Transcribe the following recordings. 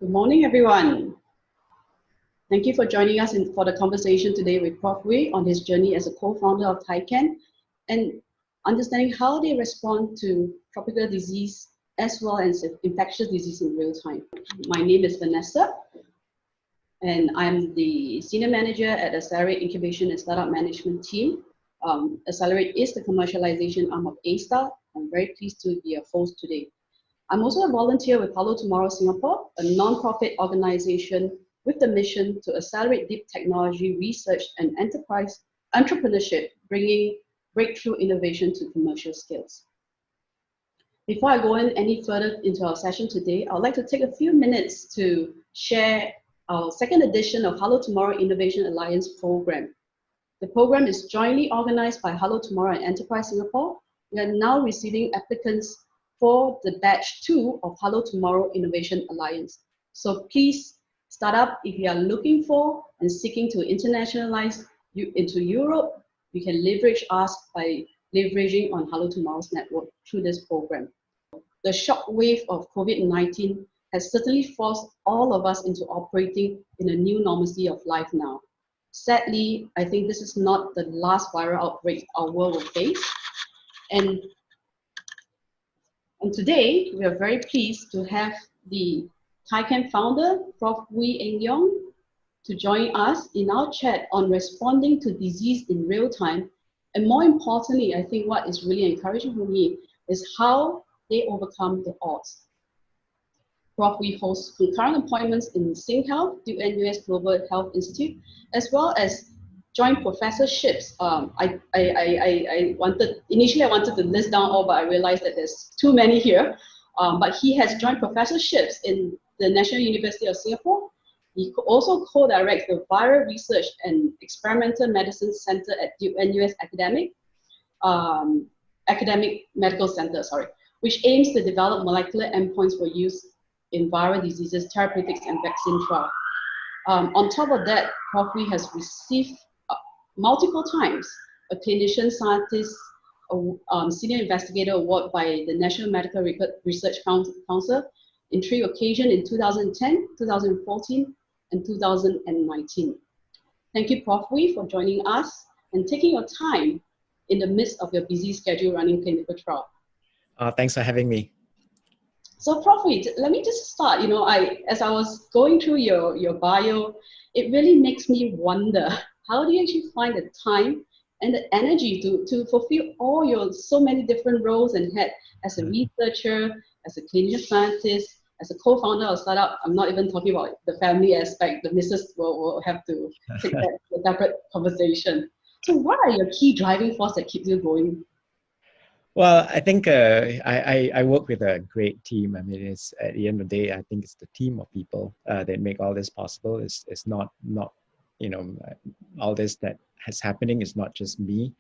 Good morning, everyone. Thank you for joining us for the conversation today with Prof Ooi on his journey as a co-founder of Tychan and understanding how they respond to tropical disease as well as infectious disease in real time. My name is Vanessa, and I'm the Senior Manager at Accelerate Incubation and Startup Management team. Accelerate is the commercialization arm of A Star. I'm very pleased to be a host today. I'm also a volunteer with Hello Tomorrow Singapore, a non-profit organization with the mission to accelerate deep technology research and enterprise entrepreneurship, bringing breakthrough innovation to commercial scales. Before I go in any further into our session today, I'd like to take a few minutes to share our second edition of Hello Tomorrow Innovation Alliance program. The program is jointly organized by Hello Tomorrow and Enterprise Singapore. We are now receiving applicants for the batch 2 of Hello Tomorrow Innovation Alliance. So please start up if you are looking for and seeking to internationalize into Europe. You can leverage us by leveraging on Hello Tomorrow's network through this program. The shock wave of COVID-19 has certainly forced all of us into operating in a new normalcy of life now. Sadly, I think this is not the last viral outbreak our world will face. And today, we are very pleased to have the Tychan founder, Prof Ooi Eng Eong, to join us in our chat on responding to disease in real time. And more importantly, I think what is really encouraging for me is how they overcome the odds. Prof Ooi hosts concurrent appointments in SingHealth, Duke-NUS Global Health Institute, as well as joint professorships. Initially I wanted to list down all, but I realized that there's too many here. But he has joint professorships in the National University of Singapore. He also co-directs the Viral Research and Experimental Medicine Center at Duke-NUS Academic Medical Center, which aims to develop molecular endpoints for use in viral diseases, therapeutics, and vaccine trial. On top of that, Prof Ooi has received multiple times a clinician scientist senior investigator award by the National Medical Research Council in 3 occasions in 2010, 2014, and 2019. Thank you, Prof Ooi, for joining us and taking your time in the midst of your busy schedule running clinical trial. Thanks for having me. So, Prof Ooi, let me just start. As I was going through your bio, it really makes me wonder, how do you actually find the time and the energy to fulfill all your so many different roles and head as a researcher, as a clinical scientist, as a co-founder of a startup? I'm not even talking about the family aspect. The missus will have to take that a separate conversation. So what are your key driving forces that keep you going? Well, I think I work with a great team. I mean, it's at the end of the day, I think it's the team of people that make all this possible. It's not all this that has happening is not just me.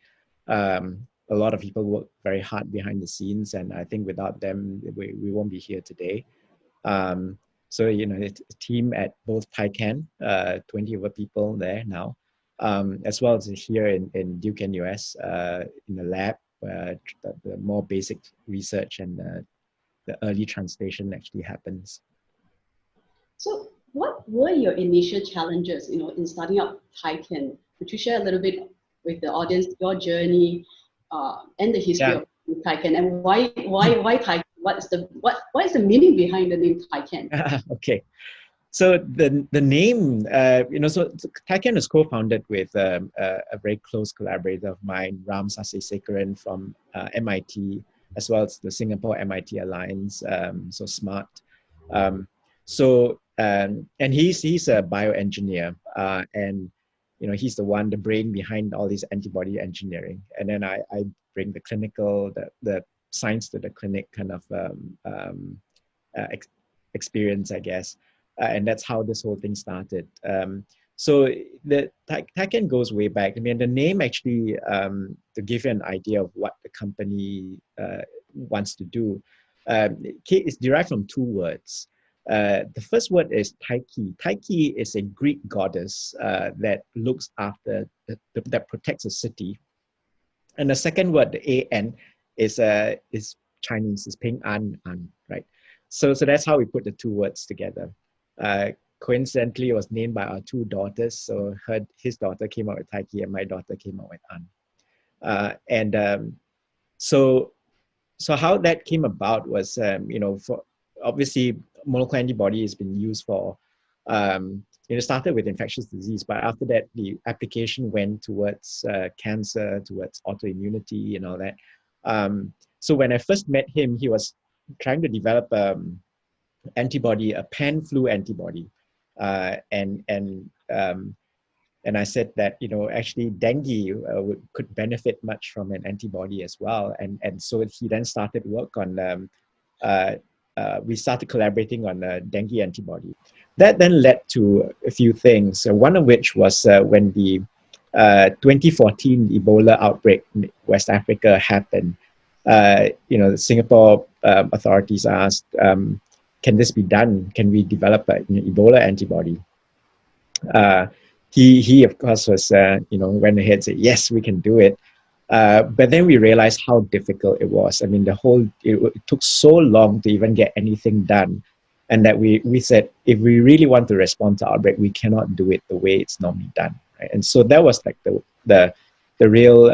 A lot of people work very hard behind the scenes, and I think without them, we won't be here today. So, it's a team at both Tychan, 20 over people there now, as well as here in Duke-NUS, in the lab, where the more basic research and the early translation actually happens. So what were your initial challenges, in starting up Tychan? Could you share a little bit with the audience your journey and the history of Tychan, and why Tychan? What is the meaning behind the name Tychan? Okay, so the name, so Tychan was co-founded with a very close collaborator of mine, Ram Sasesekaran from MIT, as well as the Singapore MIT Alliance, so SMART. And he's a bioengineer, and he's the brain behind all these antibody engineering. And then I bring the clinical, the science to the clinic kind of experience, I guess. And that's how this whole thing started. So the Tychan goes way back. I mean, the name actually, to give you an idea of what the company wants to do, is derived from 2 words. The first word is Tyche. Tyche is a Greek goddess that looks after, that protects a city. And the second word, the A-N, is Chinese, is Ping An, right? So that's how we put the 2 words together. Coincidentally, it was named by our two daughters. So his daughter came out with Tychan and my daughter came out with An. So how that came about was, for obviously monoclonal antibody has been used for, it started with infectious disease, but after that, the application went towards cancer, towards autoimmunity and all that. So when I first met him, he was trying to develop antibody, a pan-flu antibody. And I said that, actually dengue could benefit much from an antibody as well. And so he then started work on, we started collaborating on a dengue antibody. That then led to a few things. So one of which was when the 2014 Ebola outbreak in West Africa happened, the Singapore authorities asked, can this be done? Can we develop an Ebola antibody? He of course was, went ahead and said, yes, we can do it. But then we realized how difficult it was. I mean, it took so long to even get anything done. And that we said, if we really want to respond to outbreak, we cannot do it the way it's normally done. Right? And so that was like the real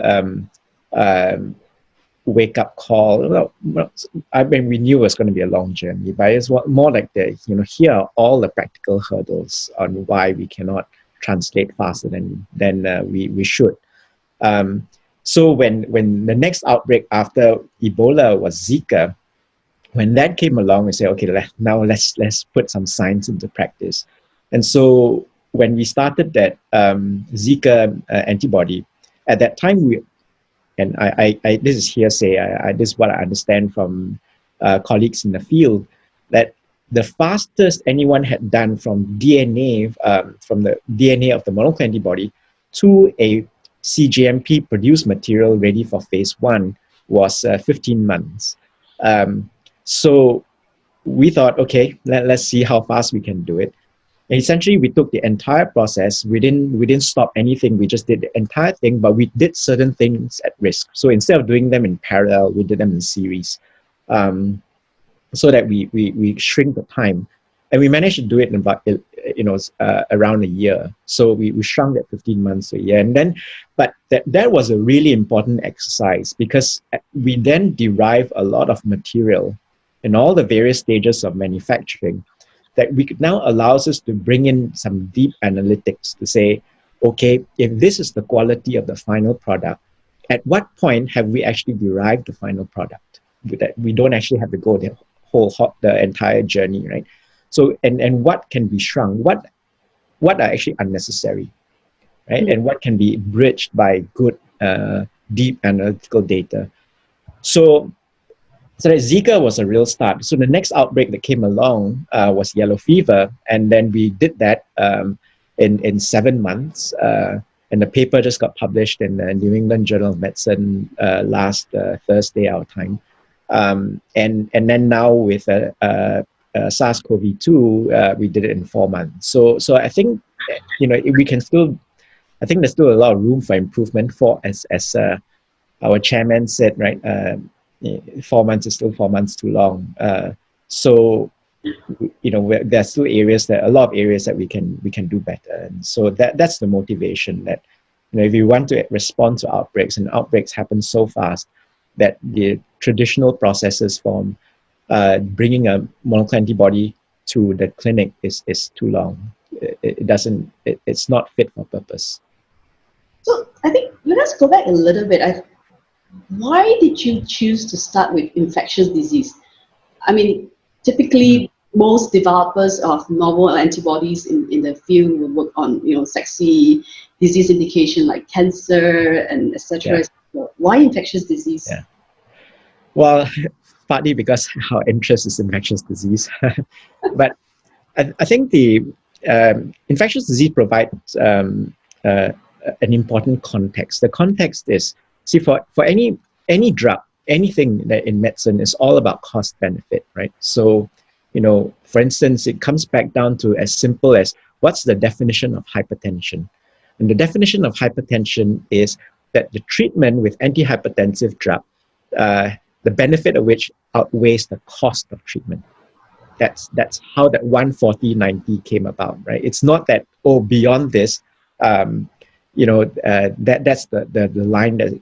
wake-up call. I mean, we knew it was going to be a long journey, but it's more like here are all the practical hurdles on why we cannot translate faster than we should. So when the next outbreak after Ebola was Zika, when that came along, we said, okay, now let's put some science into practice. And so when we started that Zika antibody, at that time this is hearsay, this is what I understand from colleagues in the field, that the fastest anyone had done from DNA, from the DNA of the monoclonal antibody to a cGMP produced material ready for phase 1 was 15 months. So we thought, okay, let's see how fast we can do it. And essentially, we took the entire process. We didn't stop anything. We just did the entire thing, but we did certain things at risk. So instead of doing them in parallel, we did them in series, so that we shrink the time. And we managed to do it in about around a year. So we shrunk that 15 months to a year. And then, but that was a really important exercise, because we then derive a lot of material in all the various stages of manufacturing that we could now allows us to bring in some deep analytics to say, okay, if this is the quality of the final product, at what point have we actually derived the final product? That we don't actually have to go the entire journey, right? So, and what can be shrunk? What are actually unnecessary, right? And what can be bridged by good, deep analytical data? So that Zika was a real start. So the next outbreak that came along was yellow fever, and then we did that in 7 months. And the paper just got published in the New England Journal of Medicine last Thursday, our time. And then now with SARS-CoV-2, we did it in 4 months. So I think we can still. I think there's still a lot of room for improvement. As our chairman said, right? 4 months is still 4 months too long. So there's still a lot of areas that we can do better. And so that's the motivation, that if you want to respond to outbreaks, and outbreaks happen so fast that the traditional processes from bringing a monoclonal antibody to the clinic is too long. It's not fit for purpose. So I think let's go back a little bit. Why did you choose to start with infectious disease? I mean, typically most developers of novel antibodies in the field will work on sexy disease indication like cancer and etc. Yeah. Why infectious disease? Yeah. Well, partly because our interest is infectious disease, but I think the infectious disease provides an important context. The context is, see, for any drug, anything that in medicine is all about cost benefit, right? So, for instance, it comes back down to as simple as, what's the definition of hypertension? And the definition of hypertension is that the treatment with antihypertensive drug, the benefit of which outweighs the cost of treatment. That's how that 140/90 came about, right? It's not that, oh, beyond this, that's the line that,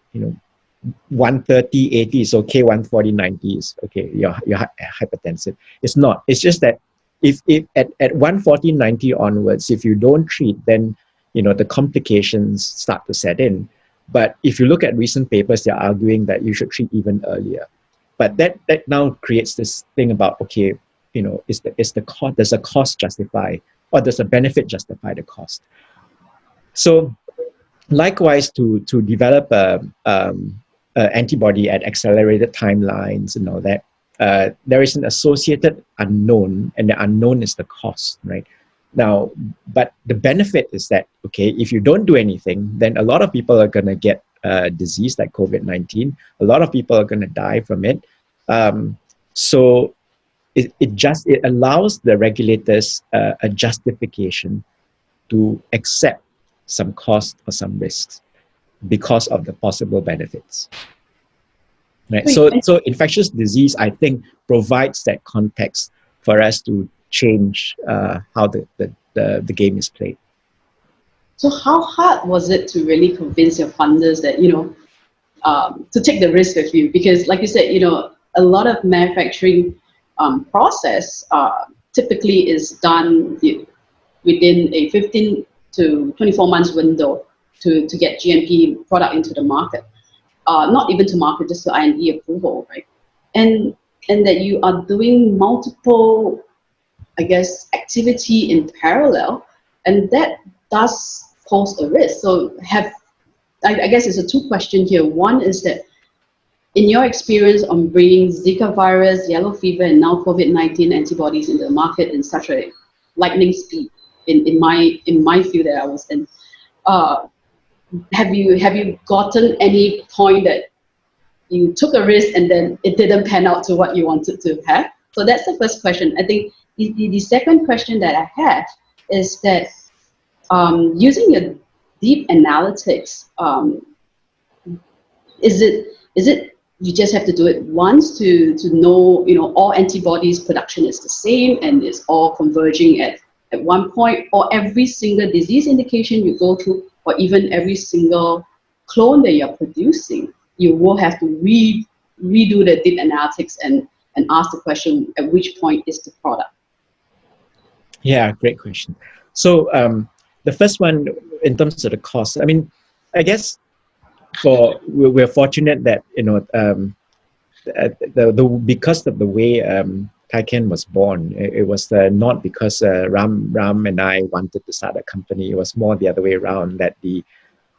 130/80 is okay, 140/90 is okay, you're hypertensive. It's not. It's just that if at 140/90 onwards, if you don't treat, then the complications start to set in. But if you look at recent papers, they're arguing that you should treat even earlier. But that now creates this thing about, okay, is the cost, does the cost justify, or does the benefit justify the cost? So likewise, to develop a antibody at accelerated timelines and all that, there is an associated unknown, and the unknown is the cost, right? Now, but the benefit is that, okay, if you don't do anything, then a lot of people are going to get disease like COVID-19. A lot of people are going to die from it. So it allows the regulators a justification to accept some cost or some risks because of the possible benefits. Right. So infectious disease, I think, provides that context for us to change how the game is played. So how hard was it to really convince your funders that, to take the risk with you? Because like you said, a lot of manufacturing process typically is done within a 15 to 24 months window to get GMP product into the market. Not even to market, just to IND approval, right? And that you are doing multiple, I guess, activity in parallel, and that does pose a risk. So I guess it's a two question here. One is that, in your experience on bringing Zika virus, yellow fever, and now COVID-19 antibodies into the market in such a lightning speed, in my field that I was in, have you gotten any point that you took a risk and then it didn't pan out to what you wanted to have? So that's the first question. I think the second question that I have is that using your deep analytics, is it you just have to do it once to know, all antibodies production is the same and it's all converging at one point, or every single disease indication you go through, or even every single clone that you're producing, you will have to redo the deep analytics and ask the question, at which point is the product? Yeah, great question. So the first one, in terms of the cost, I mean, I guess we're fortunate that because of the way Tychan was born, it was not because Ram and I wanted to start a company. It was more the other way around, that the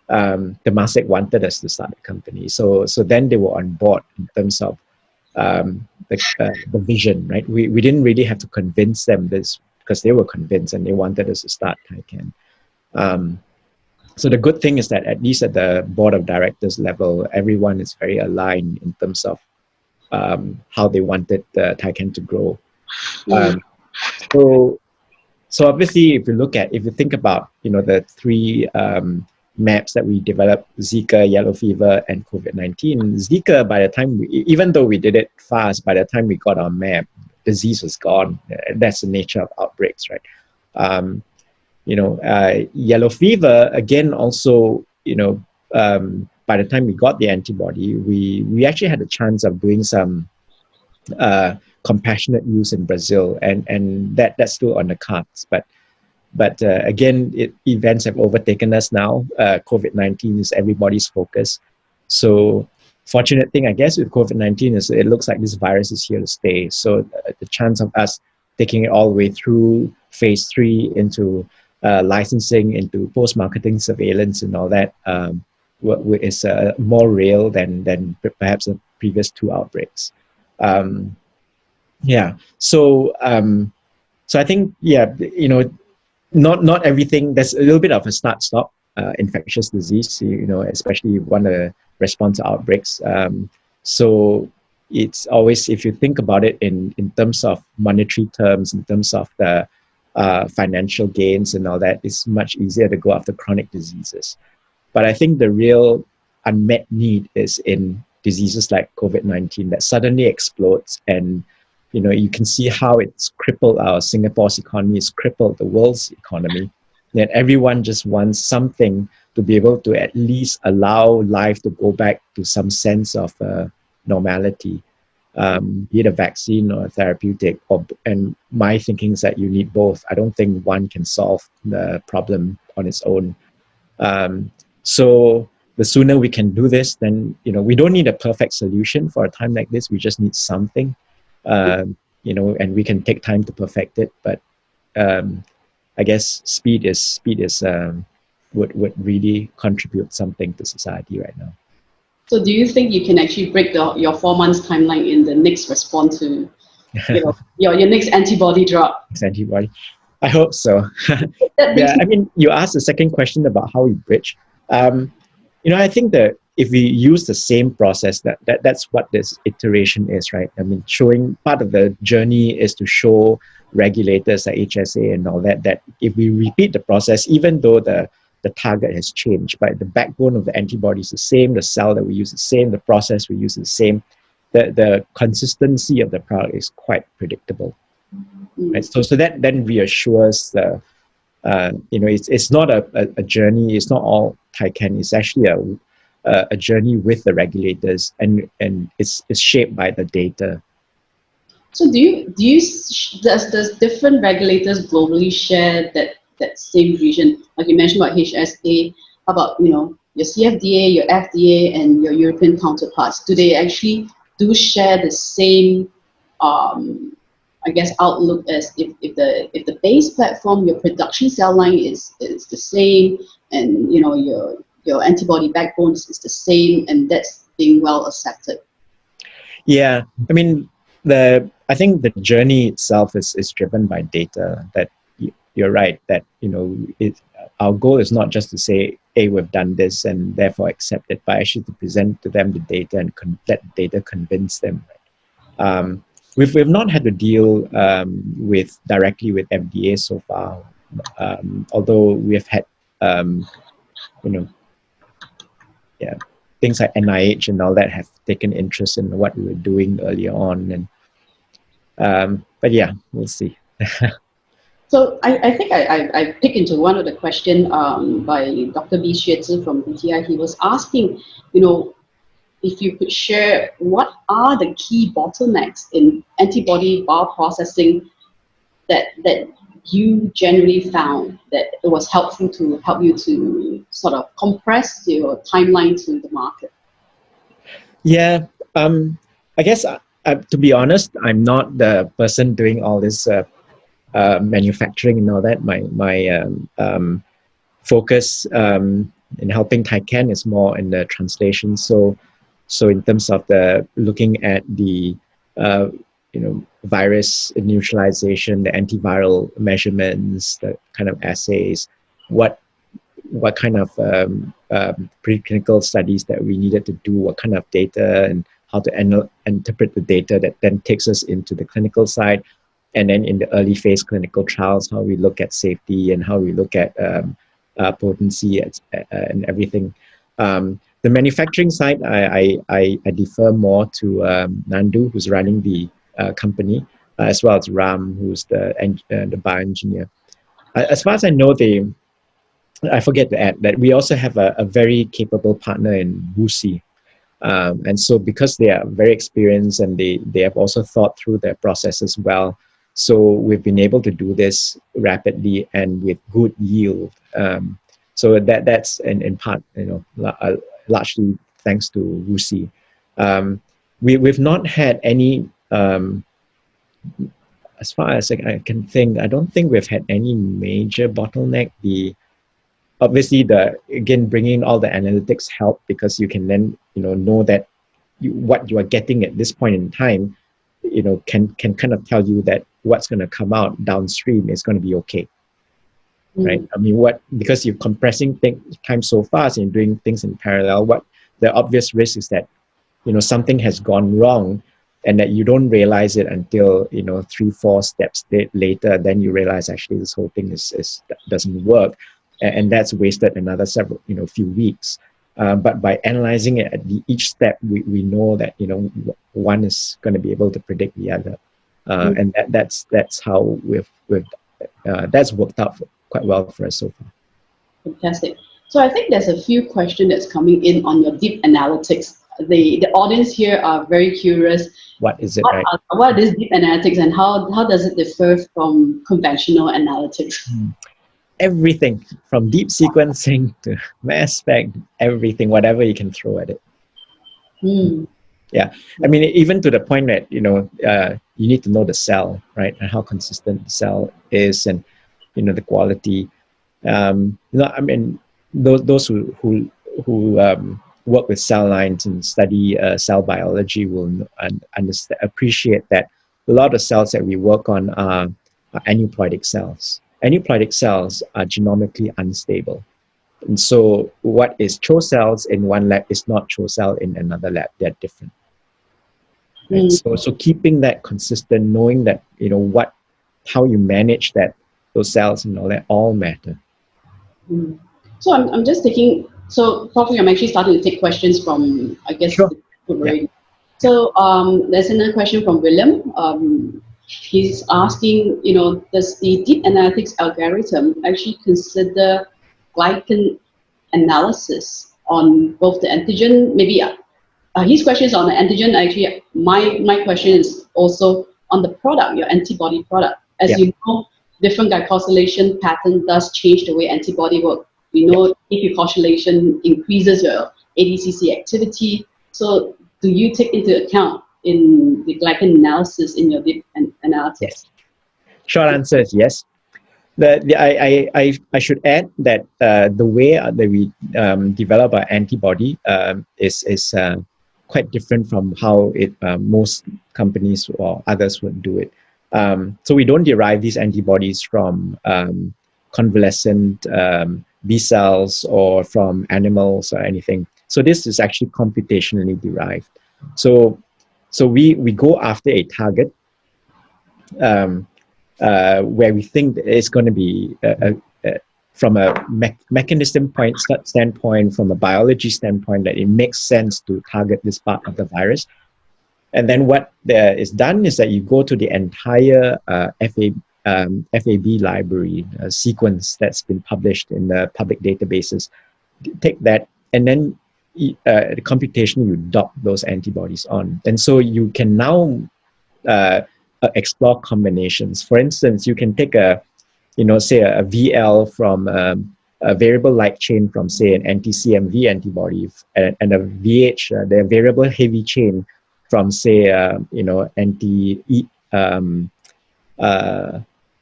Temasek wanted us to start a company. So then they were on board in terms of the vision, right? We didn't really have to convince them this, because they were convinced and they wanted us to start Tychan. So the good thing is that at least at the board of directors level, everyone is very aligned in terms of how they wanted Tychan to grow. So obviously, if you think about the three maps that we developed, Zika, yellow fever, and COVID-19. Zika, by the time even though we did it fast, by the time we got our map, disease was gone. That's the nature of outbreaks, right? Yellow fever, again, also, by the time we got the antibody, we actually had a chance of doing some compassionate use in Brazil, and that's still on the cards. But again, events have overtaken us now. COVID-19 is everybody's focus. So fortunate thing, I guess, with COVID-19 is it looks like this virus is here to stay. So the chance of us taking it all the way through phase 3 into licensing, into post-marketing surveillance and all that is more real than perhaps the previous 2 outbreaks. So I think, not everything, there's a little bit of a start-stop infectious disease, especially you want to respond to outbreaks. So it's always, if you think about it in terms of monetary terms, in terms of the financial gains and all that, it's much easier to go after chronic diseases. But I think the real unmet need is in diseases like COVID-19 that suddenly explodes, and you can see how it's crippled Singapore's economy, it's crippled the world's economy. That everyone just wants something to be able to at least allow life to go back to some sense of normality, be it a vaccine or a therapeutic. And my thinking is that you need both. I don't think one can solve the problem on its own. So the sooner we can do this, then we don't need a perfect solution for a time like this. We just need something, and we can take time to perfect it. But I guess speed would really contribute something to society right now. So do you think you can actually break your 4 months timeline in the next response to your next antibody drug? Antibody. I hope so. Yeah, I mean, you asked the second question about how we bridge. I think that if we use the same process, that's what this iteration is, right? I mean, showing part of the journey is to show regulators like HSA and all that if we repeat the process, even though the target has changed, but the backbone of the antibody is the same, the cell that we use is the same, the process we use is the same, the consistency of the product is quite predictable. Right? So that then reassures the, it's not a journey, it's not all Tychan, it's actually a journey with the regulators, and it's shaped by the data. So does different regulators globally share that same vision? Like you mentioned about HSA, about your CFDA, your FDA, and your European counterparts. Do they actually share the same outlook as if the base platform, your production cell line is the same, and your antibody backbone is the same, and that's being well accepted? Yeah, I mean, I think the journey itself is driven by data. That you're right, that our goal is not just to say, hey, we've done this and therefore accept it, but actually to present to them the data and let the data convince them. We've not had to deal directly with FDA so far, although we have had things like NIH and all that have taken interest in what we were doing earlier on, and but yeah, we'll see. So I think I picked into one of the question by Dr. B. Xuezi from BTI. He was asking, if you could share what are the key bottlenecks in antibody bioprocessing that you generally found that it was helpful to help you to sort of compress your timeline to the market? Yeah, I guess to be honest, I'm not the person doing all this manufacturing and all that. My focus in helping Tychan is more in the translation. So in terms of looking at the virus neutralization, the antiviral measurements, the kind of assays, what kind of preclinical studies that we needed to do, what kind of data, and how to interpret the data that then takes us into the clinical side. And then in the early phase clinical trials, how we look at safety and how we look at potency and everything. The manufacturing side, I defer more to Nandu, who's running the company, as well as Ram, who's the bioengineer. As far as I know, I forget to add that we also have a very capable partner in WuXi. And so because they are very experienced and they have also thought through their process as well, so we've been able to do this rapidly and with good yield. So that's in part, largely thanks to WuXi. We've not had any, as far as I can think, I don't think we've had any major bottleneck. Obviously, again, bringing all the analytics help, because you can then know that what you are getting at this point in time, can kind of tell you that what's going to come out downstream is going to be okay. Right? I mean, because you're compressing time so fast and doing things in parallel, what the obvious risk is that, something has gone wrong and that you don't realize it until, 3-4 steps later, then you realize actually this whole thing doesn't work. And that's wasted another few weeks. But by analyzing it at each step, we know that, one is going to be able to predict the other. And that's how that's worked out quite well for us so far. Fantastic. So I think there's a few questions that's coming in on your deep analytics. The audience here are very curious. What is it, right? What is deep analytics, and how does it differ from conventional analytics? Everything from deep sequencing to mass spec, everything, whatever you can throw at it. Yeah, I mean, even to the point that you need to know the cell, right, and how consistent the cell is, and the quality. I mean, those who work with cell lines and study cell biology will appreciate that a lot of cells that we work on are aneuploidic cells. Aneuploidic cells are genomically unstable. And so what is CHO cells in one lab is not CHO cell in another lab. They're different. Right? So keeping that consistent, knowing that, how you manage those cells and all that all matter. So I'm just taking, so probably I'm actually starting to take questions from, I guess, sure. Yeah. So there's another question from William. He's asking, does the deep analytics algorithm actually consider glycan analysis on both the antigen? Maybe his question is on the antigen. Actually, my question is also on the product, your antibody product. As you know, different glycosylation pattern does change the way antibody work. We know if your glycosylation increases your ADCC activity. So do you take into account in the glycan analysis in your deep analytics? Yes. Short answer is yes. I should add that the way that we develop our antibody is quite different from how most companies or others would do it. So we don't derive these antibodies from convalescent B cells or from animals or anything. So this is actually computationally derived. So we go after a target where we think it's going to be from a mechanism standpoint, from a biology standpoint, that it makes sense to target this part of the virus. And then what is done is that you go to the entire FAB library sequence that's been published in the public databases, take that, and then the computation, you dock those antibodies on. And so you can now explore combinations. For instance, you can take say a VL from a variable light chain from, say, an anti-CMV antibody, and a VH, the variable heavy chain from, say,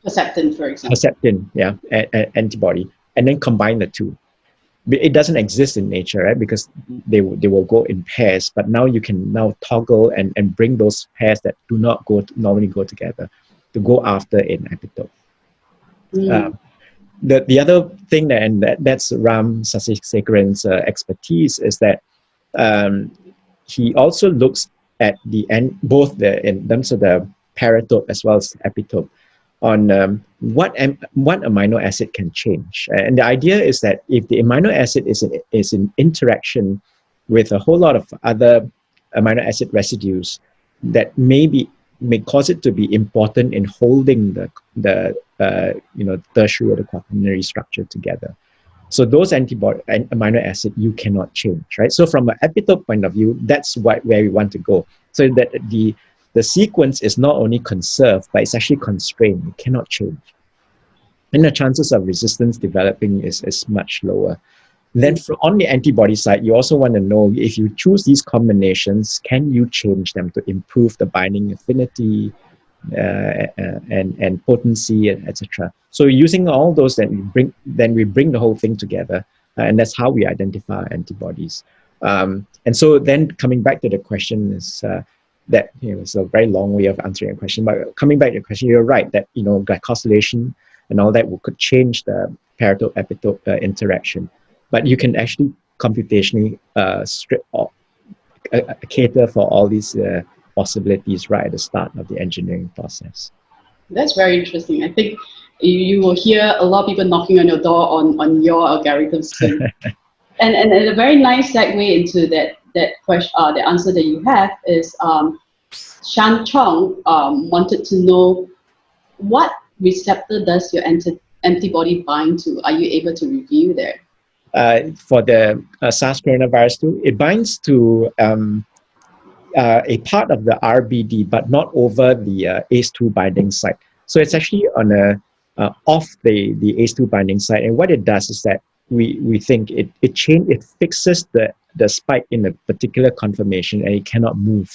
Herceptin, for example. Herceptin, antibody, and then combine the two. It doesn't exist in nature, right? Because they will go in pairs. But now you can toggle and bring those pairs that do not normally go together to go after an epitope. The other thing that's Ram Sasekaran's expertise is that he also looks at both in terms of the paratope as well as epitope on what amino acid can change. And the idea is that if the amino acid is in interaction with a whole lot of other amino acid residues, that may cause it to be important in holding the tertiary or the quaternary structure together. So those amino acid you cannot change, right? So from an epitope point of view, that's where we want to go. So that the sequence is not only conserved, but it's actually constrained. It cannot change. And the chances of resistance developing is much lower. Then on the antibody side, you also want to know, if you choose these combinations, can you change them to improve the binding affinity and potency, etc. So using all those, then we bring the whole thing together, and that's how we identify antibodies. And so then coming back to the question is that it's a very long way of answering a question, but coming back to the question, you're right that glycosylation and all that could change the paratope epitope interaction, but you can actually computationally cater for all these possibilities right at the start of the engineering process. That's very interesting. I think you will hear a lot of people knocking on your door on your algorithms soon. and a very nice segue into that question, the answer that you have is Shan Chong wanted to know what receptor does your antibody bind to? Are you able to review there? For the SARS coronavirus 2, it binds to a part of the RBD, but not over the ACE2 binding site. So it's actually on off the ACE2 binding site. And what it does is that we think it fixes the spike in a particular conformation, and it cannot move.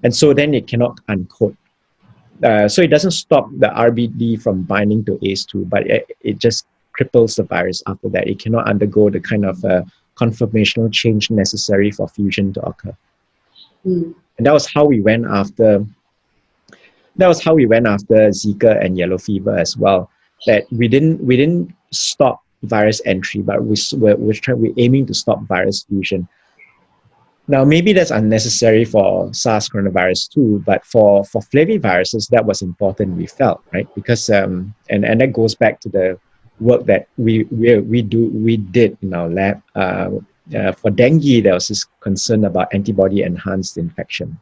And so then it cannot uncoat. So it doesn't stop the RBD from binding to ACE2, but it just cripples the virus after that. It cannot undergo the kind of conformational change necessary for fusion to occur. And that was how we went after Zika and yellow fever as well. That we didn't stop virus entry, but we're aiming to stop virus fusion. Now, maybe that's unnecessary for SARS coronavirus 2, but for flaviviruses, that was important, we felt, right? Because and that goes back to the work that we did in our lab. For dengue, there was this concern about antibody enhanced infection,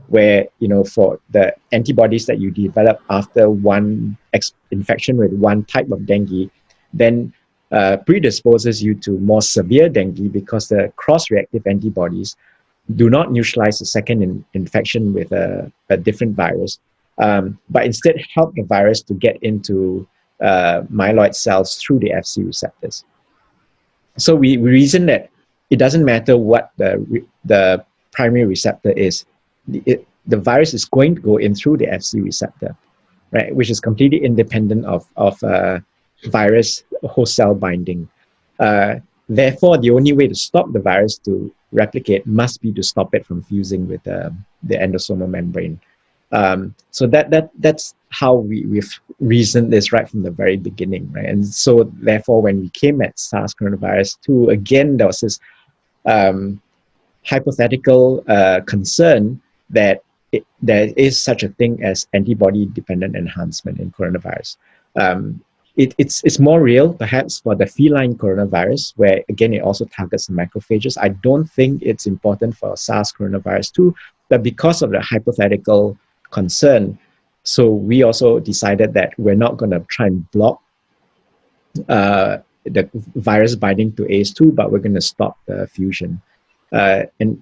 where for the antibodies that you develop after one infection with one type of dengue, then predisposes you to more severe dengue, because the cross-reactive antibodies do not neutralize the second infection with a different virus, but instead help the virus to get into myeloid cells through the Fc receptors. So we reason that it doesn't matter what the primary receptor is, the virus is going to go in through the Fc receptor, right? Which is completely independent of virus host cell binding. Therefore, the only way to stop the virus to replicate must be to stop it from fusing with the endosomal membrane. So that's how we've reasoned this right from the very beginning, right? And so therefore, when we came at SARS coronavirus 2, again, there was this hypothetical concern that there is such a thing as antibody-dependent enhancement in coronavirus. It's more real, perhaps, for the feline coronavirus, where, again, it also targets the macrophages. I don't think it's important for SARS coronavirus 2, but because of the hypothetical concern, so we also decided that we're not going to try and block the virus binding to ACE2, but we're going to stop the fusion. And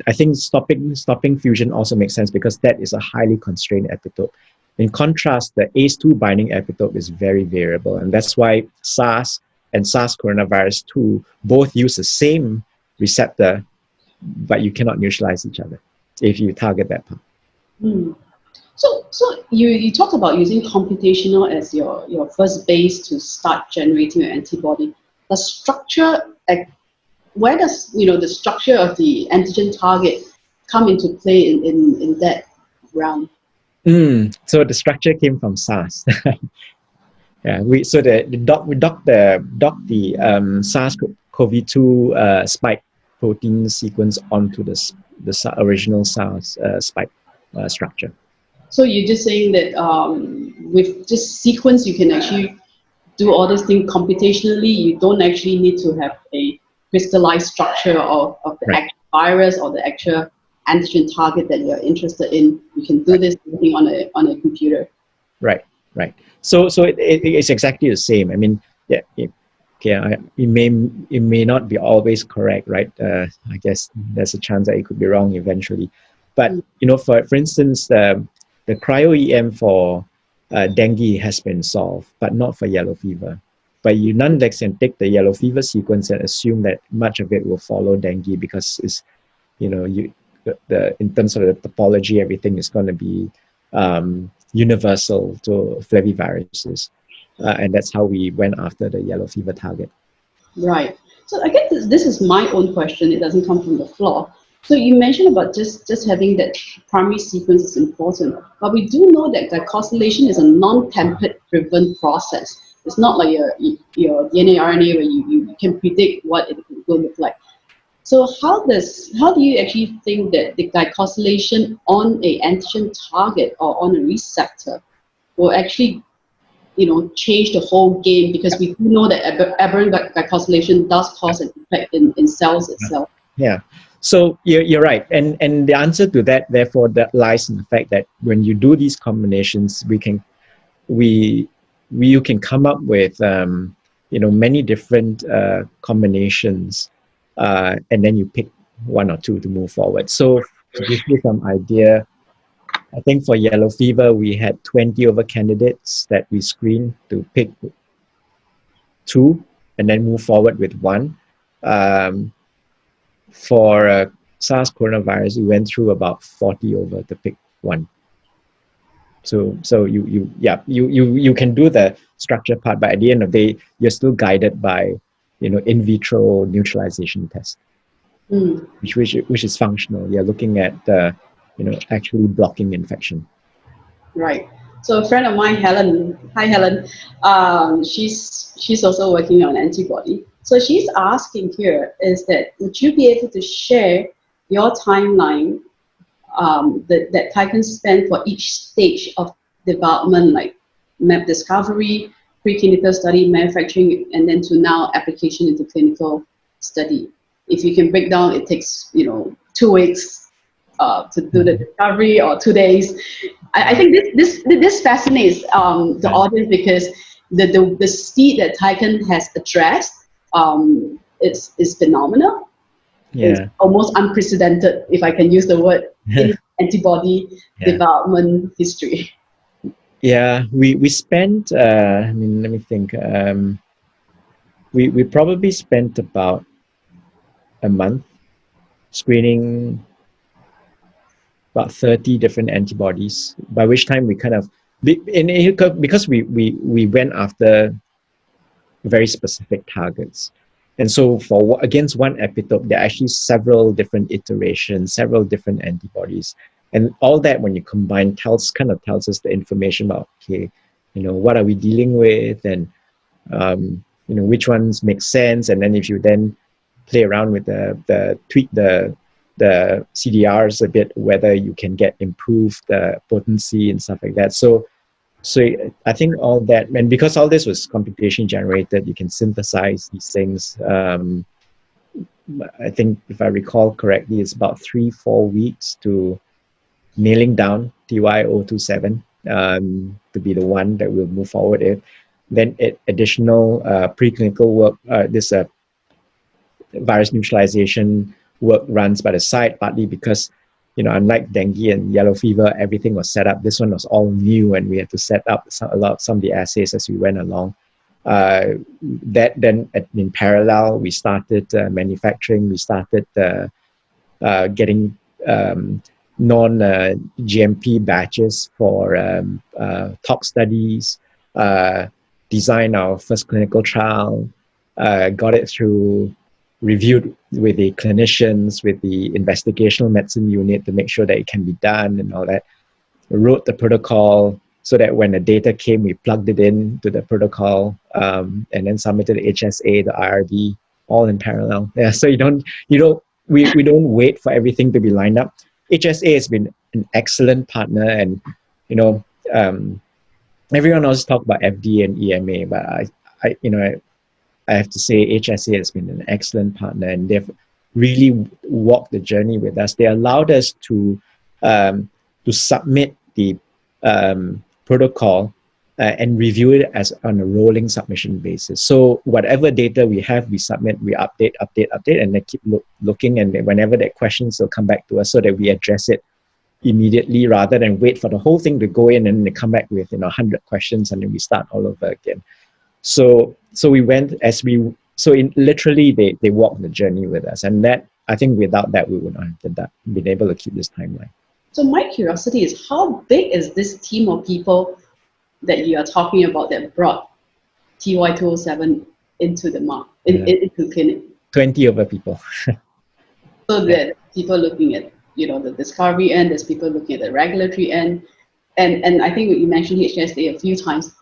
I think stopping fusion also makes sense, because that is a highly constrained epitope. In contrast, the ACE2 binding epitope is very variable, and that's why SARS and SARS coronavirus 2 both use the same receptor, but you cannot neutralize each other if you target that part. So you talk about using computational as your first base to start generating an antibody. The structure, where does the structure of the antigen target come into play in that realm? So the structure came from SARS. Yeah, we docked the SARS-CoV-2 spike protein sequence onto the original SARS spike structure. So you're just saying that with just sequence, you can actually do all these things computationally. You don't actually need to have a crystallized structure of the actual virus or the actual antigen target that you're interested in. You can do this on a computer. Right. So it's exactly the same. I mean, yeah. It may not be always correct, right? I guess there's a chance that it could be wrong eventually. But for instance, the cryo-EM for dengue has been solved, but not for yellow fever. But you nonetheless can take the yellow fever sequence and assume that much of it will follow dengue, because it's in terms of the topology, everything is going to be universal to flaviviruses. And that's how we went after the yellow fever target. Right. So I guess this is my own question. It doesn't come from the floor. So you mentioned about just having that primary sequence is important. But we do know that glycosylation is a non-template driven process. It's not like your DNA, RNA, where you can predict what it will look like. So how do you actually think that the glycosylation on a antigen target or on a receptor will actually change the whole game? Because we do know that aberrant glycosylation does cause an effect in cells itself. Yeah. So you're right, and the answer to that, therefore, that lies in the fact that when you do these combinations, you can come up with many different combinations, and then you pick one or two to move forward. So to give you some idea, I think for yellow fever we had 20 over candidates that we screened to pick two and then move forward with one. For SARS coronavirus, we went through about 40 over to pick one. So you can do the structure part, but at the end of the day, you're still guided by in vitro neutralization test, which is functional. You're looking at actually blocking infection. Right. So a friend of mine, Helen, hi Helen, she's also working on antibody. So she's asking here is that would you be able to share your timeline that Tychan spent for each stage of development, like map discovery, preclinical study, manufacturing, and then to now application into clinical study. If you can break down, it takes 2 weeks to do the discovery or 2 days. I think this fascinates the audience because the speed that Tychan has addressed is phenomenal. Yeah. It's almost unprecedented, if I can use the word, in antibody development history. Yeah, we spent, let me think. We probably spent about a month screening about 30 different antibodies, by which time we kind of, because we went after very specific targets. And so against one epitope, there are actually several different iterations, several different antibodies. And all that, when you combine, kind of tells us the information about, okay, what are we dealing with, and which ones make sense. And then if you then play around with tweak the CDRs a bit, whether you can get improved potency and stuff like that. So I think all that, and because all this was computation generated, you can synthesize these things. I think if I recall correctly, it's about 3-4 weeks to nailing down TY027 to be the one that we'll move forward with. Then additional preclinical work, this virus neutralization work runs by the side, partly because unlike dengue and yellow fever, everything was set up. This one was all new, and we had to set up some of the assays as we went along. That then, in parallel, we started manufacturing. We started getting non-GMP batches for tox studies. Designed our first clinical trial. Got it through. Reviewed with the clinicians, with the investigational medicine unit to make sure that it can be done and all that. We wrote the protocol so that when the data came, we plugged it in to the protocol, and then submitted the HSA, the IRB, all in parallel. Yeah, so we don't wait for everything to be lined up. HSA has been an excellent partner, and everyone always talk about FDA and EMA, but I have to say HSA has been an excellent partner, and they've really walked the journey with us. They allowed us to submit the protocol and review it as on a rolling submission basis. So whatever data we have, we submit, we update, and they keep looking, and whenever there are questions, they'll come back to us so that we address it immediately rather than wait for the whole thing to go in and they come back with 100 questions and then we start all over again. So we went literally they walked the journey with us, and that, I think without that we would not have been able to keep this timeline. So my curiosity is, how big is this team of people that you are talking about that brought TY207 into the into clinic? 20 over people. So that people looking at the discovery end, there's people looking at the regulatory end, and I think you mentioned HSA a few times.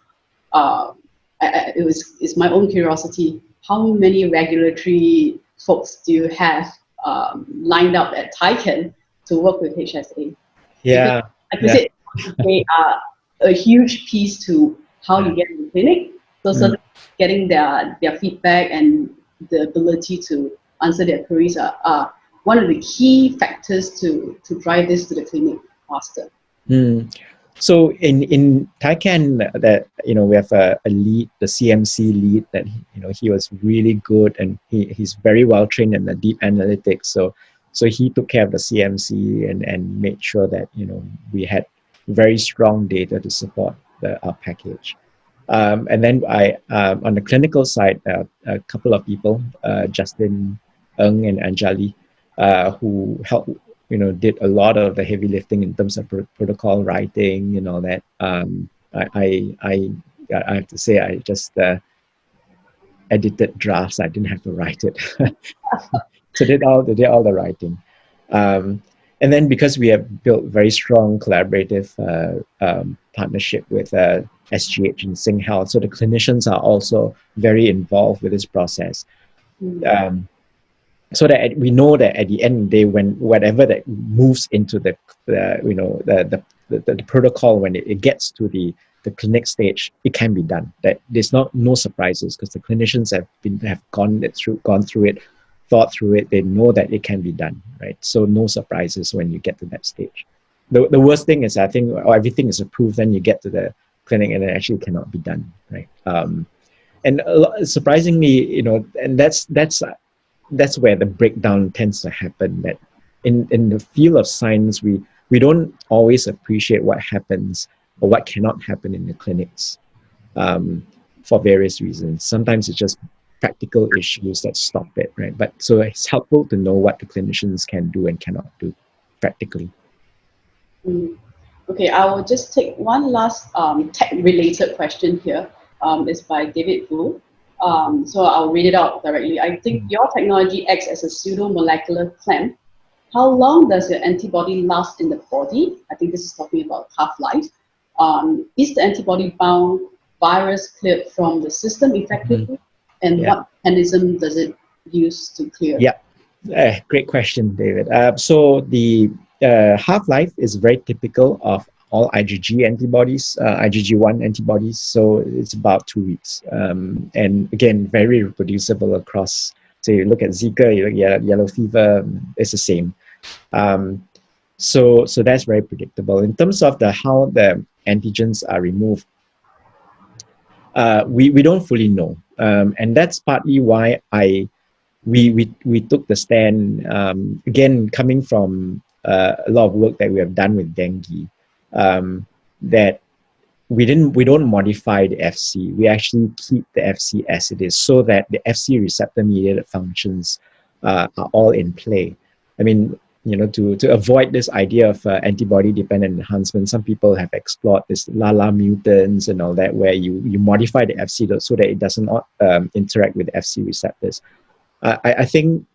It's my own curiosity. How many regulatory folks do you have lined up at Tychan to work with HSA? Yeah, because they are a huge piece to how you get in the clinic. So certainly getting their feedback and the ability to answer their queries are one of the key factors to drive this to the clinic faster? So in Tychan, that we have a lead, the CMC lead, that he was really good, and he's very well trained in the deep analytics. So he took care of the CMC and made sure that we had very strong data to support our package. And then on the clinical side, a couple of people, Justin Eng and Anjali, who helped did a lot of the heavy lifting in terms of protocol writing and all that. I have to say, I just edited drafts. I didn't have to write it. So they did all the writing. And then because we have built very strong collaborative partnership with SGH and Sing Health, so the clinicians are also very involved with this process. So that we know that at the end of the day, when whatever that moves into the protocol, when it gets to the clinic stage, it can be done. That there's no surprises, because the clinicians have gone through it, thought through it. They know that it can be done, right? So no surprises when you get to that stage. The worst thing is, I think, everything is approved, then you get to the clinic and it actually cannot be done, right? And surprisingly, and that's where the breakdown tends to happen. That in the field of science, we don't always appreciate what happens or what cannot happen in the clinics for various reasons. Sometimes it's just practical issues that stop it, right? But so it's helpful to know what the clinicians can do and cannot do practically. Okay, I will just take one last tech-related question here. It's by David Wu. So I'll read it out directly. I think your technology acts as a pseudo-molecular clamp. How long does your antibody last in the body? I think this is talking about half-life. Is the antibody-bound virus cleared from the system effectively? And what mechanism does it use to clear? Yeah, great question, David. So the half-life is very typical of all IgG antibodies, IgG1 antibodies. So it's about 2 weeks. And again, very reproducible across, so you look at Zika, you look at yellow fever, it's the same. So that's very predictable. In terms of how the antigens are removed, we don't fully know. And that's partly why we took the stand, again, coming from a lot of work that we have done with dengue, that we don't modify the FC. We actually keep the FC as it is, so that the FC receptor mediated functions are all in play. I mean, to avoid this idea of antibody dependent enhancement, some people have explored this LALA mutants and all that, where you modify the FC so that it does not interact with FC receptors. I think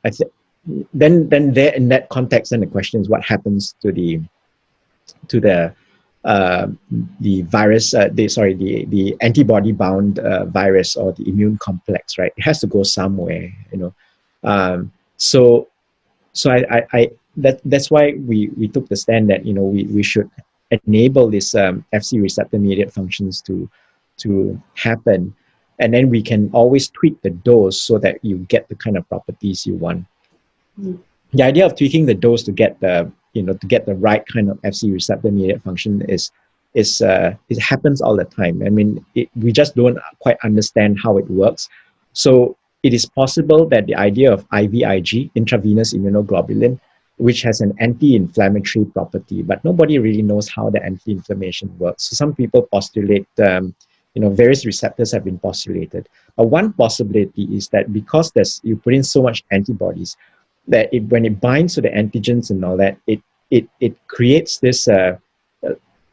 then there, in that context, then the question is, what happens to the virus, the antibody bound virus, or the immune complex, right? It has to go somewhere, So that's why we took the stand that we should enable this FC receptor mediated functions to happen, and then we can always tweak the dose so that you get the kind of properties you want. The idea of tweaking the dose to get the right kind of FC receptor mediated function it happens all the time. I mean, we just don't quite understand how it works. So it is possible that the idea of IVIG, intravenous immunoglobulin, which has an anti-inflammatory property, but nobody really knows how the anti-inflammation works. So some people postulate, various receptors have been postulated. One possibility is that because you put in so much antibodies, that when it binds to the antigens and all that, it creates this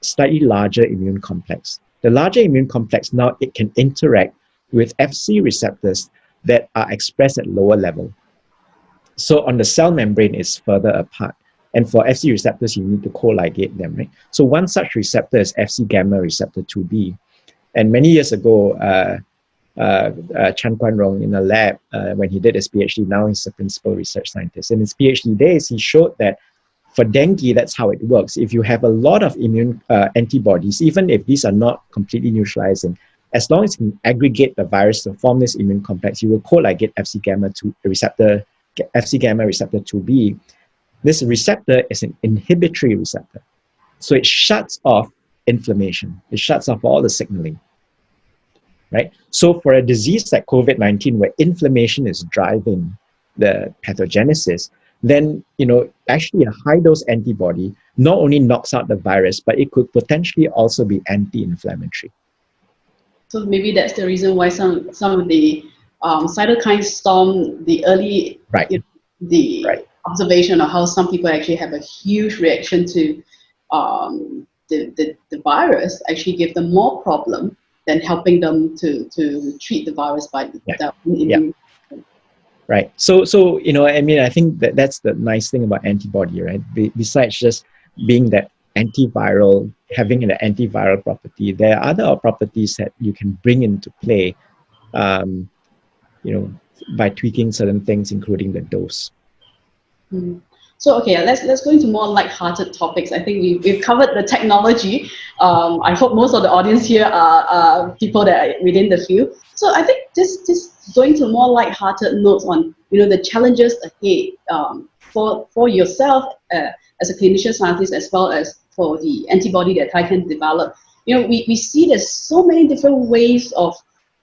slightly larger immune complex. The larger immune complex, now it can interact with FC receptors that are expressed at lower level. So on the cell membrane, it's further apart. And for FC receptors, you need to co-ligate them, right? So one such receptor is FC gamma receptor 2B. And many years ago, Chan Kwan Rong in a lab, when he did his PhD, now he's a principal research scientist. In his PhD days, he showed that for dengue, that's how it works. If you have a lot of immune antibodies, even if these are not completely neutralizing, as long as you can aggregate the virus to form this immune complex, you will co-ligate FC gamma receptor Fc gamma receptor 2b, this receptor is an inhibitory receptor. So it shuts off inflammation. It shuts off all the signaling, right? So for a disease like COVID-19, where inflammation is driving the pathogenesis, then, actually a high-dose antibody not only knocks out the virus, but it could potentially also be anti-inflammatory. So maybe that's the reason why some of the cytokine storm, the early, Right. The observation of how some people actually have a huge reaction to the virus actually give them more problem than helping them to treat the virus by the immune. Right. So I think that's the nice thing about antibody, right? Besides just being that antiviral, having an antiviral property, there are other properties that you can bring into play, by tweaking certain things, including the dose. So okay, let's go into more light-hearted topics. I think we've covered the technology. I hope most of the audience here are people that are within the field. So I think just going to more light-hearted notes on the challenges ahead for yourself as a clinician scientist, as well as for the antibody that Tychan developed. We see there's so many different ways of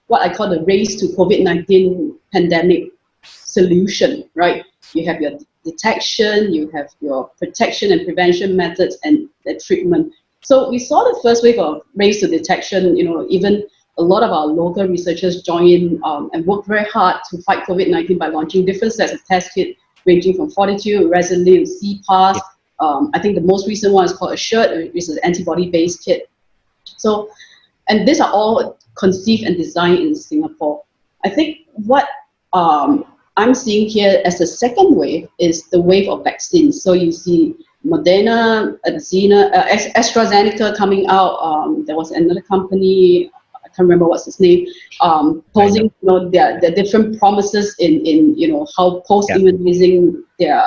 what I call the race to COVID-19 pandemic solution, right? You have your detection, you have your protection and prevention methods, and the treatment. So we saw the first wave of race to detection. Even a lot of our local researchers joined in and worked very hard to fight COVID-19 by launching different sets of test kits, ranging from Fortitude, Resolute, CPAS. I think the most recent one is called Assured, which is an antibody-based kit. So, and these are all conceived and designed in Singapore. I think what I'm seeing here as the second wave is the wave of vaccines. So you see Moderna, AstraZeneca coming out. There was another company, I can't remember what's its name, posing their different promises in how post-immunizing their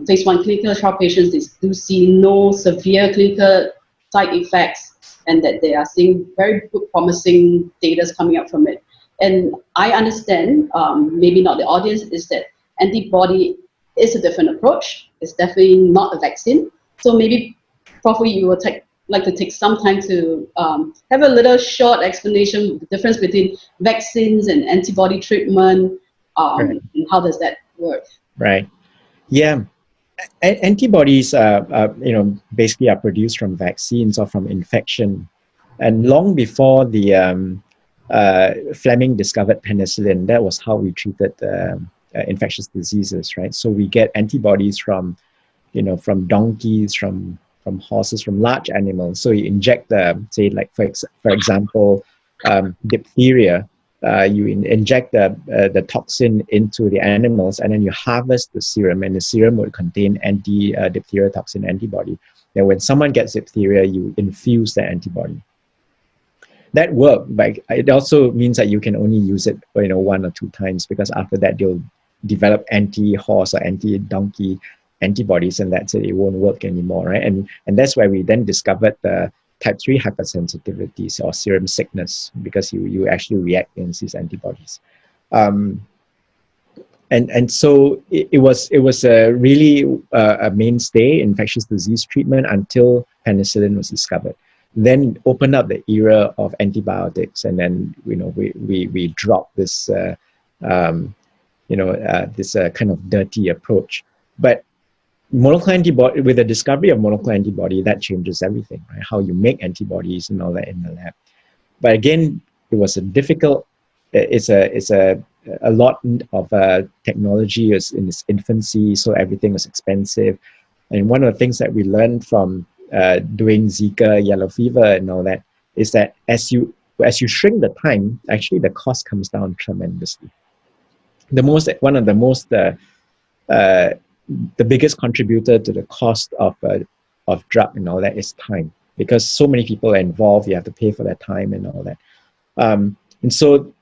phase 1 clinical trial patients, they do see no severe clinical side effects, and that they are seeing very good promising data coming up from it. And I understand, maybe not the audience, is that antibody is a different approach. It's definitely not a vaccine. So maybe, Prof, you would like to take some time to have a little short explanation of the difference between vaccines and antibody treatment, and how does that work? Right. Yeah. Antibodies, basically are produced from vaccines or from infection. And long before the Fleming discovered penicillin, that was how we treated infectious diseases, right? So we get antibodies from donkeys, from horses, from large animals. So you inject for example, diphtheria. You inject the toxin into the animals, and then you harvest the serum, and the serum would contain anti-diphtheria toxin antibody. Then when someone gets diphtheria, you infuse the antibody. That worked, but it also means that you can only use it 1 or 2 times, because after that they'll develop anti-horse or anti-donkey antibodies, and that's it. It won't work anymore, right? And that's why we then discovered the type 3 hypersensitivities or serum sickness, because you actually react against these antibodies. And so it was really a mainstay in infectious disease treatment until penicillin was discovered. Then opened up the era of antibiotics, and then we dropped this kind of dirty approach. But monoclonal antibody, with the discovery of monoclonal antibody, that changes everything, right? How you make antibodies and all that in the lab. But again, it was a difficult. It's a lot of technology is in its infancy, so everything was expensive. And one of the things that we learned from doing Zika, yellow fever, and all that is that as you shrink the time, actually the cost comes down tremendously. The biggest contributor to the cost of drug and all that is time, because so many people are involved. You have to pay for their time and all that. And so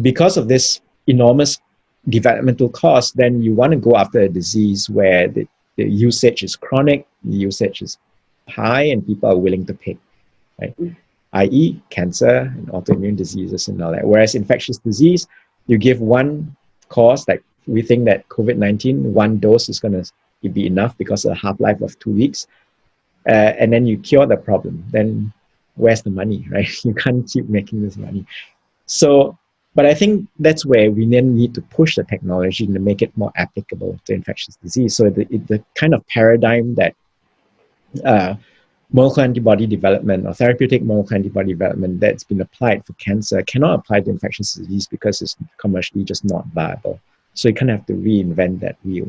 because of this enormous developmental cost, then you want to go after a disease where the usage is chronic, the usage is high, and people are willing to pay, right? i.e. cancer and autoimmune diseases and all that. Whereas infectious disease, you give one cause, like we think that COVID-19, one dose is going to be enough because of the half-life of 2 weeks, and then you cure the problem, then where's the money, right? You can't keep making this money. So, but I think that's where we then need to push the technology to make it more applicable to infectious disease. So the kind of paradigm that monoclonal antibody development or therapeutic monoclonal antibody development that's been applied for cancer cannot apply to infectious disease because it's commercially just not viable. So you kind of have to reinvent that wheel.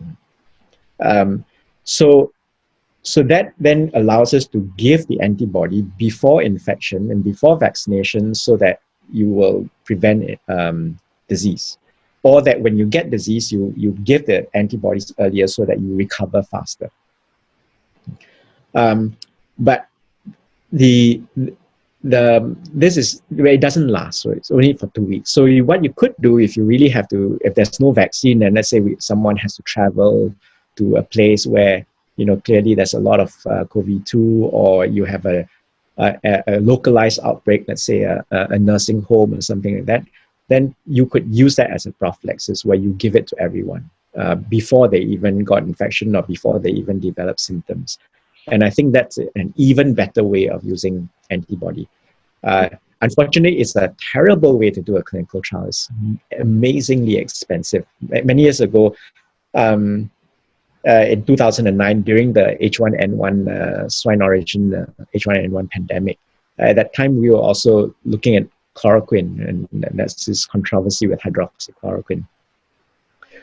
So that then allows us to give the antibody before infection and before vaccination so that you will prevent disease. Or that when you get disease, you give the antibodies earlier so that you recover faster. But this is where it doesn't last, so it's only for 2 weeks. So what you could do if you really have to, if there's no vaccine, and let's say someone has to travel to a place where clearly there's a lot of COVID-2, or you have a localized outbreak, let's say a nursing home or something like that, then you could use that as a prophylaxis where you give it to everyone before they even got infection or before they even develop symptoms. And I think that's an even better way of using antibody. Unfortunately, it's a terrible way to do a clinical trial. It's amazingly expensive. Many years ago, in 2009, during the H1N1 swine origin, H1N1 pandemic, at that time we were also looking at chloroquine, and that's this controversy with hydroxychloroquine.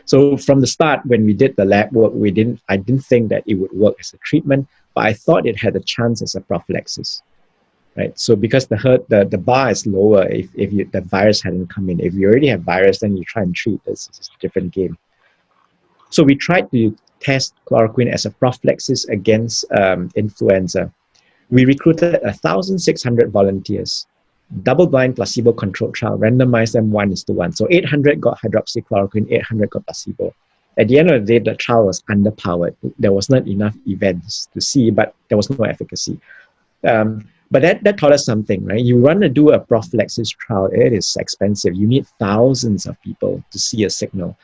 So from the start, when we did the lab work, I didn't think that it would work as a treatment, but I thought it had a chance as a prophylaxis, right? So because the bar is lower if the virus hadn't come in. If you already have virus, then you try and treat. It's a different game. So we tried to test chloroquine as a prophylaxis against influenza. We recruited 1,600 volunteers, double-blind placebo-controlled trial, randomized them 1:1. So 800 got hydroxychloroquine, 800 got placebo. At the end of the day, the trial was underpowered. There was not enough events to see, but there was no efficacy. But that taught us something, right? You want to do a prophylaxis trial, it is expensive. You need thousands of people to see a signal.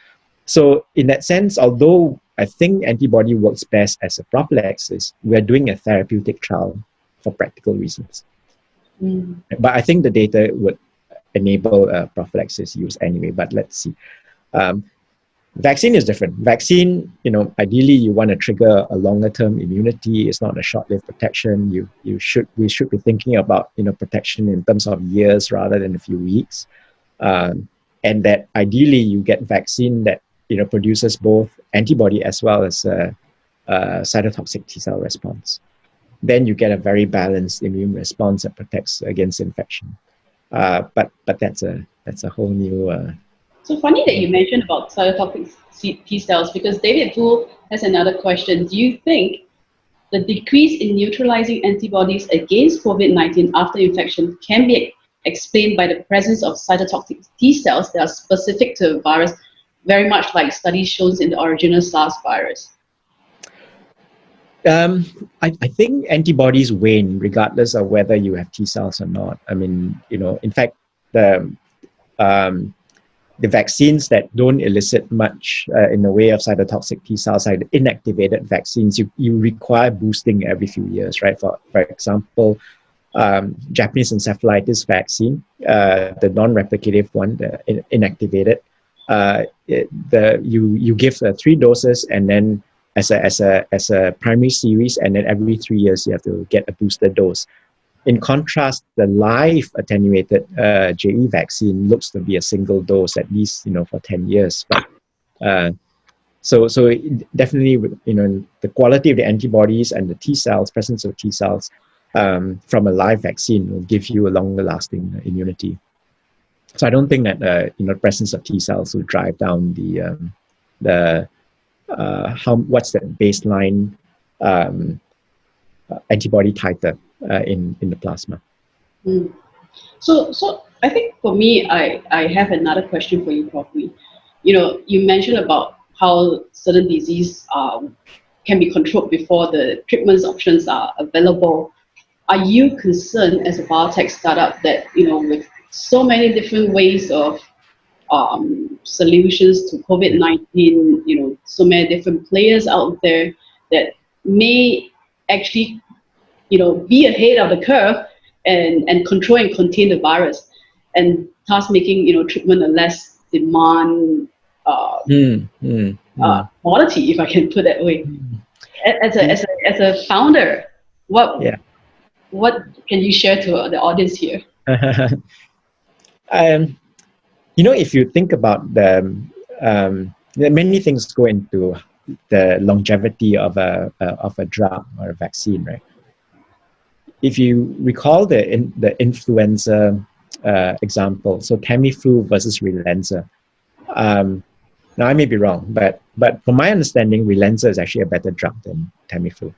So in that sense, although I think antibody works best as a prophylaxis, we're doing a therapeutic trial for practical reasons. But I think the data would enable prophylaxis use anyway, but let's see. Vaccine is different. Vaccine, ideally you want to trigger a longer term immunity. It's not a short-lived protection. We should be thinking about, protection in terms of years rather than a few weeks. And that ideally you get vaccine that, produces both antibody as well as a cytotoxic T-cell response. Then you get a very balanced immune response that protects against infection. But that's a whole new. So funny that you mentioned about cytotoxic T cells, because David Wu has another question. Do you think the decrease in neutralizing antibodies against COVID-19 after infection can be explained by the presence of cytotoxic T cells that are specific to a virus, very much like studies shown in the original SARS virus? I think antibodies wane regardless of whether you have T cells or not. I mean, in fact, the vaccines that don't elicit much in the way of cytotoxic T cells, like the inactivated vaccines, you require boosting every few years, right? For example, Japanese encephalitis vaccine, the non-replicative one, the inactivated, you give 3 doses and then as a primary series, and then every 3 years you have to get a booster dose. In contrast, the live attenuated JE vaccine looks to be a single dose, at least for 10 years. But so definitely, the quality of the antibodies and the T cells, presence of T cells from a live vaccine will give you a longer lasting immunity. So I don't think that presence of T cells will drive down what's the baseline antibody titer in the plasma. So I think for me, I have another question for you, Prof. Ooi. You mentioned about how certain disease can be controlled before the treatment options are available. Are you concerned as a biotech startup that with so many different ways of solutions to COVID-19. So many different players out there that may actually, be ahead of the curve and control and contain the virus, and thus making, treatment a less demand quality, if I can put that way. As a founder, what can you share to the audience here? If you think about there are many things go into the longevity of a drug or a vaccine, right? If you recall the influenza example, so Tamiflu versus Relenza. Now I may be wrong, but from my understanding, Relenza is actually a better drug than Tamiflu.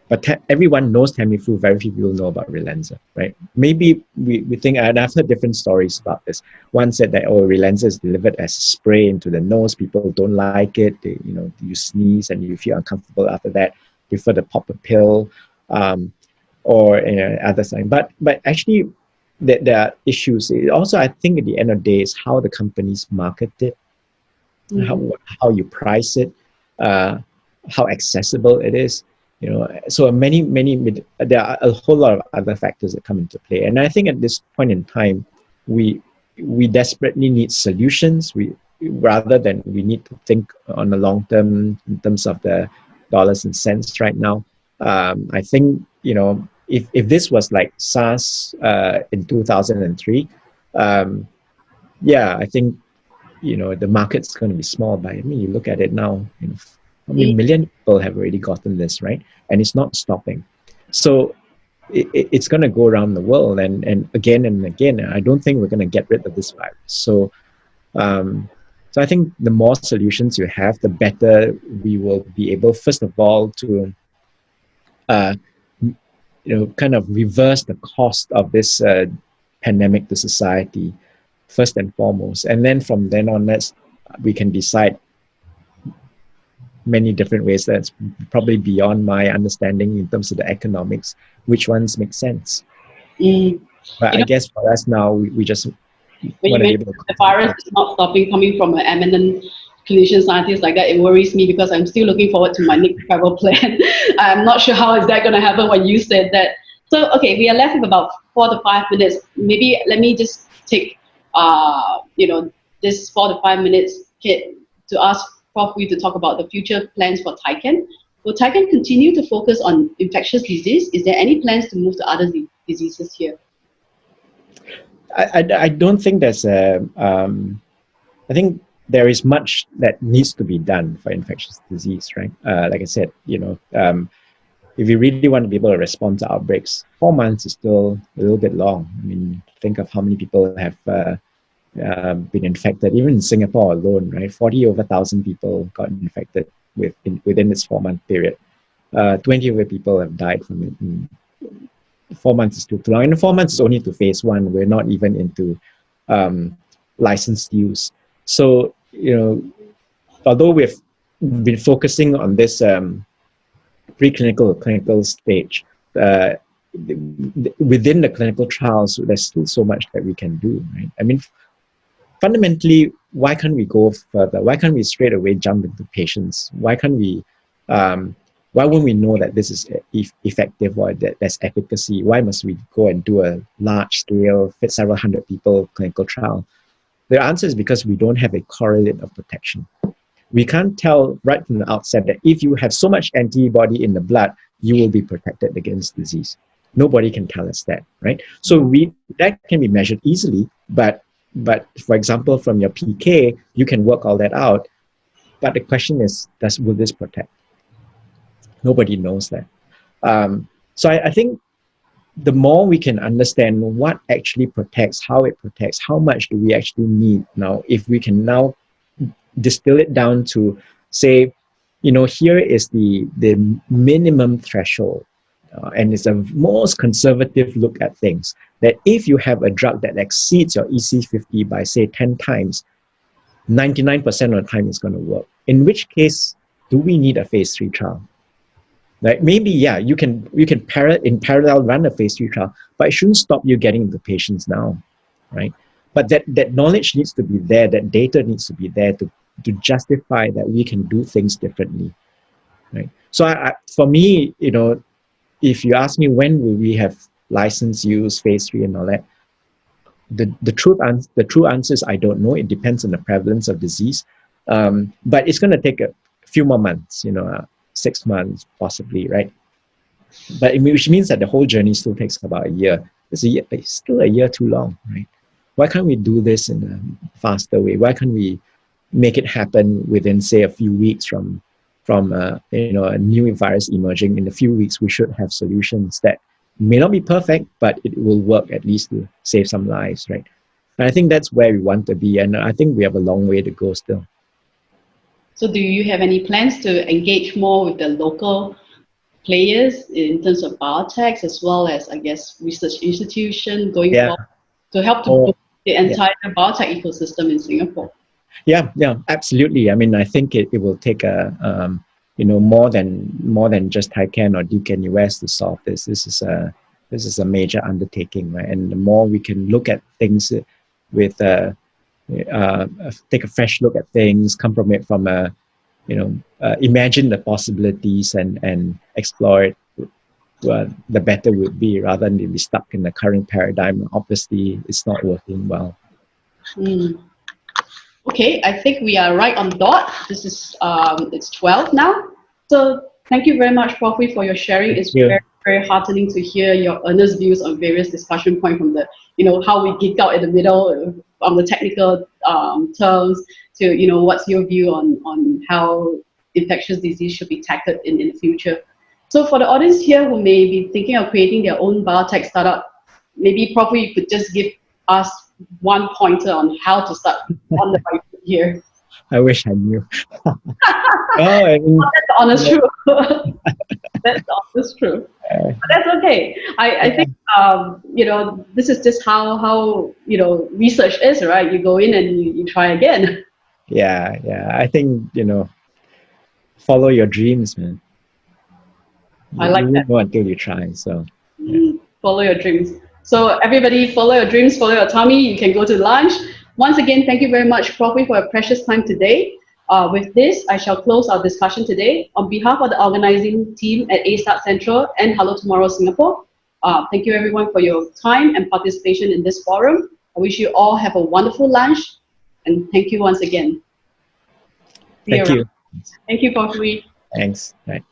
But everyone knows Tamiflu, very few people know about Relenza, right? Maybe we think, and I've heard different stories about this. One said that, Relenza is delivered as a spray into the nose. People don't like it. You sneeze and you feel uncomfortable after that. Prefer to pop a pill, or other thing. But actually, there are issues. Also, I think at the end of the day, is how the companies market it, how you price it, how accessible it is. So there are a whole lot of other factors that come into play. And I think at this point in time, we desperately need solutions. Rather than we need to think on the long term in terms of the dollars and cents right now. I think, if this was like SARS in 2003, I think, the market's going to be small. But you look at it now, how many million people have already gotten this, right? And it's not stopping. So it's going to go around the world and again and again. And I don't think we're going to get rid of this virus. So I think the more solutions you have, the better we will be able, first of all, to kind of reverse the cost of this pandemic to society, first and foremost. And then from then on, we can decide many different ways that's probably beyond my understanding in terms of the economics, which ones make sense. But I guess for us now, we just when you mention the virus is not stopping, coming from an eminent clinician scientist like that, it worries me, because I'm still looking forward to my next travel plan. I'm not sure how is that going to happen when you said that. So, okay, we are left with about 4 to 5 minutes. Maybe let me just take, this 4 to 5 minutes to ask Prof Ooi to talk about the future plans for Tychan. Will Tychan continue to focus on infectious disease? Is there any plans to move to other diseases here? I don't think there's I think there is much that needs to be done for infectious disease, right? Like I said, if you really want to be able to respond to outbreaks, 4 months is still a little bit long. Think of how many people have been infected, even in Singapore alone, right? 40,000 people got infected within this 4-month period. 20 over people have died from it. 4 months is too long. And 4 months is only to phase 1. We're not even into licensed use. So, although we've been focusing on this preclinical clinical stage, within the clinical trials, there's still so much that we can do, right? Fundamentally, why can't we go further? Why can't we straight away jump into patients? Why can't we, why wouldn't we know that this is effective or that there's efficacy? Why must we go and do a large scale, several hundred people clinical trial? The answer is because we don't have a correlate of protection. We can't tell right from the outset that if you have so much antibody in the blood, you will be protected against disease. Nobody can tell us that, right? So that can be measured easily, but for example, from your PK, you can work all that out. But the question is, will this protect? Nobody knows that. So I think the more we can understand what actually protects, how it protects, how much do we actually need now, if we can now distill it down to say, here is the minimum threshold. And it's a most conservative look at things, that if you have a drug that exceeds your EC50 by, say, 10 times, 99% of the time it's going to work. In which case, do we need a phase 3 trial? Like maybe, you can in parallel run a phase 3 trial, but it shouldn't stop you getting into patients now, right? but that knowledge needs to be there, that data needs to be there to justify that we can do things differently, right? So for me, you know, if you ask me when will we have license use, phase 3 and all that, the true answer is I don't know. It depends on the prevalence of disease, but it's going to take a few more months, you know, 6 months possibly, right? But which means that the whole journey still takes about a year. It's still a year too long, right? Why can't we do this in a faster way? Why can't we make it happen within, say, a few weeks from you know, a new virus emerging? In a few weeks, we should have solutions that may not be perfect, but it will work at least to save some lives, right? And I think that's where we want to be, and I think we have a long way to go still. So do you have any plans to engage more with the local players in terms of biotechs, as well as, I guess, research institution going forward to help to build the entire biotech ecosystem in Singapore? Yeah, absolutely. I mean, I think it will take a you know, more than just Tychan or Duke-NUS to solve this. This is a major undertaking, right? And the more we can look at things with take a fresh look at things, come from it from a, you know, imagine the possibilities and explore it, the better it would be, rather than be stuck in the current paradigm. Obviously, it's not working well. Okay, I think we are right on dot. This is it's 12 now. So thank you very much, Prof Ooi, for your sharing. It's very, very heartening to hear your earnest views on various discussion points, from the, you know, how we geek out in the middle on the technical terms, to, you know, what's your view on how infectious disease should be tackled in the future. So for the audience here who may be thinking of creating their own biotech startup, maybe Prof Ooi, you could just give us one pointer on how to start on the right foot here. I wish I knew. I mean, that's the honest truth. That's the honest truth. But that's okay. I think you know, this is just how you know, research is, right? You go in and you try again. Yeah. I think, you know, follow your dreams, man. I like that. You know until you try. So follow your dreams. So everybody, follow your dreams, follow your tummy. You can go to lunch. Once again, thank you very much, Prof Ooi, for your precious time today. With this, I shall close our discussion today. On behalf of the organizing team at A StartCentral and Hello Tomorrow Singapore, thank you everyone for your time and participation in this forum. I wish you all have a wonderful lunch, and thank you once again. Thank you. Thank you, Prof Ooi. Thanks. Right.